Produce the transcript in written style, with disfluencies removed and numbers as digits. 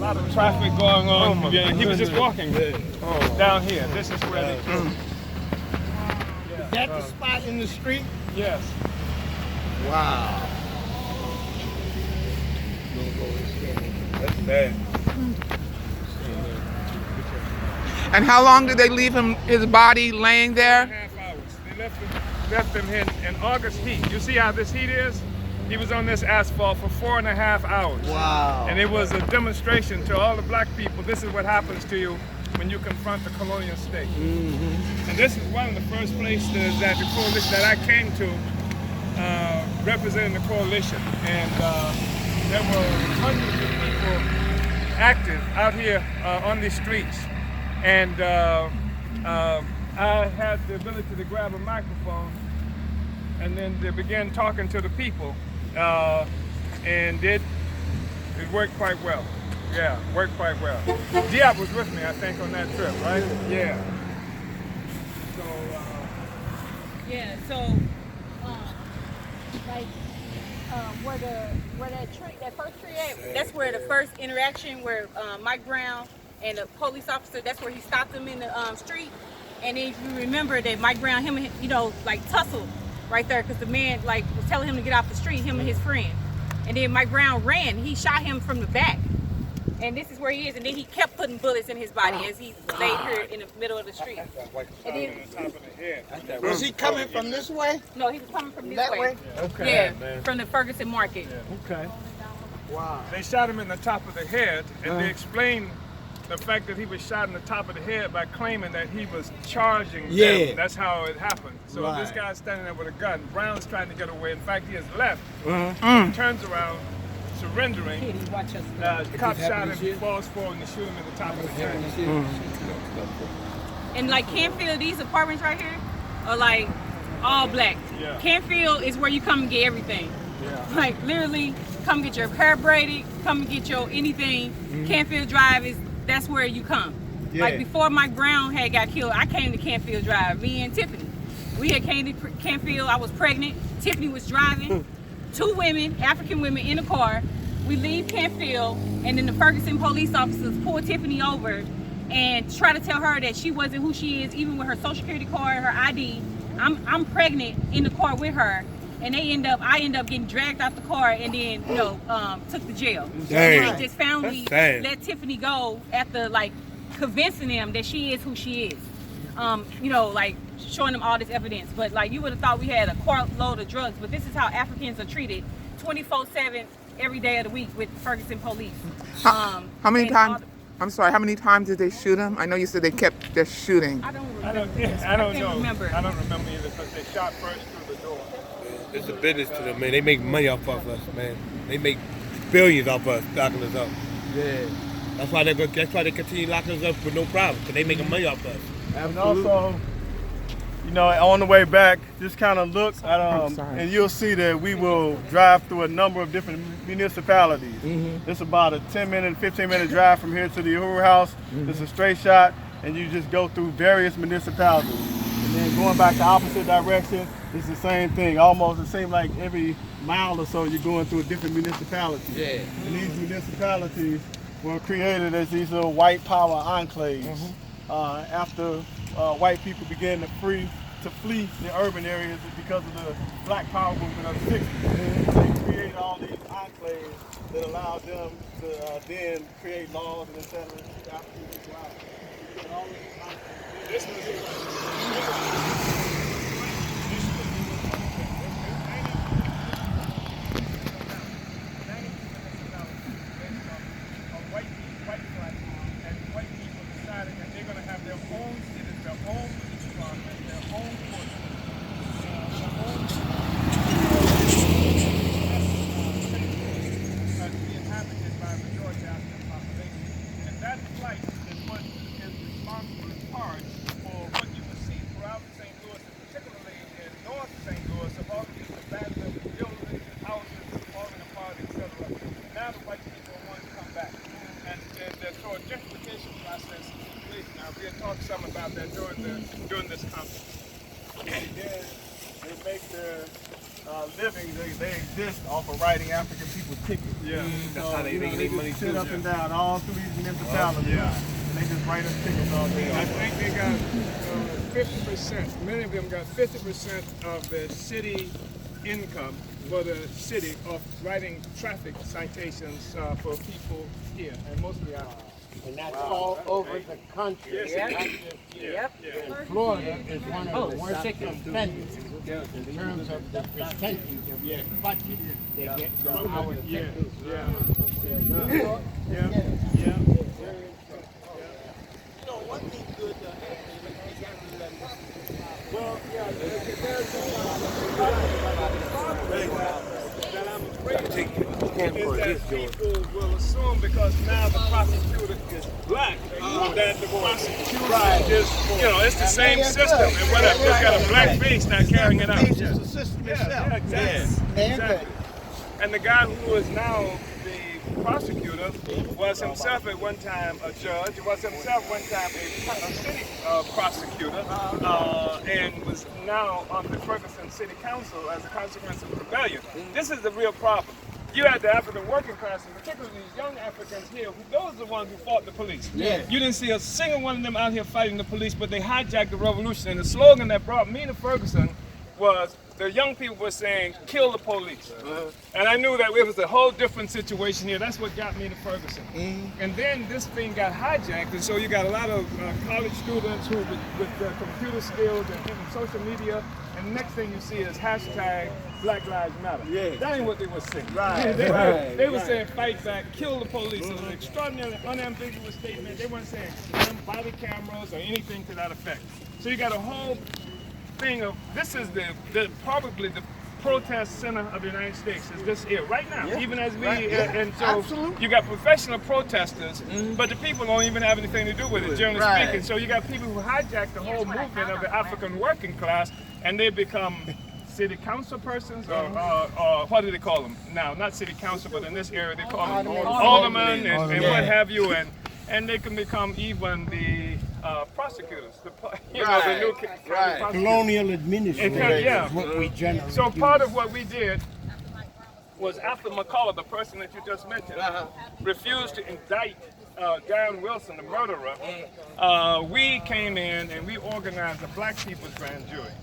lot of traffic going on. Yeah, he was just walking down here. This is where they killed him. Is that the spot in the street? Yes. Wow. That's bad. And how long did they leave his body laying there? 2.5 hours. They left him in August heat. You see how this heat is? He was on this asphalt for 4.5 hours. Wow. And it was a demonstration to all the black people. This is what happens to you when you confront the colonial state. And this is one of the first places that the coalition that I came to representing the coalition. And there were hundreds of people active out here on these streets. And I had the ability to grab a microphone and then they began talking to the people. And it worked quite well. Yeah, worked quite well. Diop was with me, I think, on that trip, right? Yeah. So, yeah, so, like, where that first tree at, that's where the first interaction where Mike Brown and the police officer, that's where he stopped him in the street. And then if you remember that Mike Brown, him and him, you know, like tussled right there because the man like was telling him to get off the street, him and his friend. And then Mike Brown ran, he shot him from the back. And this is where he is, and then he kept putting bullets in his body as he laid here in the middle of the street. And then, Was he coming from this way? no, he was coming from this That way? okay. Yeah, from the Ferguson market. Okay. Wow. They shot him in the top of the head, and they explained the fact that he was shot in the top of the head by claiming that he was charging them. That's how it happened. So this guy's standing there with a gun. Brown's trying to get away. In fact, he has left. He turns around, surrendering. Cop shot him, he falls forward, and they shoot him in the top of the head. And like Canfield, these apartments right here are like all black. Yeah. Canfield is where you come and get everything. Yeah. Like literally, come get your hair braided, come and get your anything. Canfield Drive that's where you come. Like before Mike Brown had got killed, I came to Canfield Drive, me and Tiffany. We had came to Canfield, I was pregnant, Tiffany was driving, 2 women, African women in a car. We leave Canfield, and then the Ferguson police officers pull Tiffany over and try to tell her that she wasn't who she is, even with her social security card, her ID. I'm pregnant in the car with her, and I end up getting dragged out the car and then, you know, took to jail. Dang. And just finally let Tiffany go after like convincing them that she is who she is. You know, like showing them all this evidence. But like you would have thought we had a carload of drugs, but this is how Africans are treated 24/7 every day of the week with Ferguson police. How many times? I'm sorry. How many times did they shoot him? I know you said they kept just shooting. I don't remember. I don't know. Remember. I don't remember either because they shot first through the door. It's a business to them, man. They make money off of us, man. They make billions off us, locking us up. Yeah. That's why they continue locking us up with no problem, because they making money off us. And also, you know, on the way back, just kind of look at and you'll see that we will drive through a number of different municipalities. It's about a 10-minute, 15-minute drive from here to the Uhuru House. It's a straight shot, and you just go through various municipalities. And then going back the opposite direction, it's the same thing. Almost, it seems like every mile or so you're going through a different municipality. Yeah. And these municipalities were created as these little white power enclaves. After white people began to flee the urban areas because of the Black Power movement of the 60s. They created all these enclaves that allowed them to then create laws and et cetera to keep African people out. All these enclaves. This was some about that during this conference. And then they make living, they exist off of writing African people tickets. Yeah. That's how they make money sit too. up and down all through these municipalities. And they just write us tickets all day. I think they got 50%. Many of them got 50% of the city income for the city of writing traffic citations for people here, and mostly out. And that's all over the country. Yes, Yep. And Florida is one of the worst offenders in terms of the percentage of their budget they get from our tickets. One thing good Well, yeah, there's that I'm afraid of is that people will assume because now the prosecutor is black that the prosecution is, it's the same system and whatever. It's got a black face not carrying it out. It's the system itself. Exactly. And the guy who is now the prosecutor was himself at one time a judge, was himself one time a city prosecutor, and was now on the Ferguson City Council as a consequence of rebellion. This is the real problem. You had the African working class, and particularly these young Africans here, those are the ones who fought the police. You didn't see a single one of them out here fighting the police, but they hijacked the revolution. And the slogan that brought me to Ferguson was, the young people were saying, kill the police. And I knew that it was a whole different situation here. That's what got me to Ferguson. And then this thing got hijacked, and so you got a lot of college students who, with computer skills and social media, and the next thing you see is hashtag Black Lives Matter. That ain't what they were saying. They were saying fight back, kill the police. It was an extraordinarily unambiguous statement. They weren't saying body cameras or anything to that effect. So you got a whole thing of, this is probably the protest center of the United States is this here right now, even as we and so you got professional protesters, but the people don't even have anything to do with it, generally speaking. So you got people who hijack the whole movement of the African working class, and they become city council persons, or what do they call them now? Not city council, but in this area they call them aldermen and what have you, and they can become even the prosecutors, the new prosecutors. Colonial administrators Yeah. is what we generally So part of what we did was, after McCullough, the person that you just mentioned, refused to indict Darren Wilson, the murderer, we came in and we organized a black people's grand jury.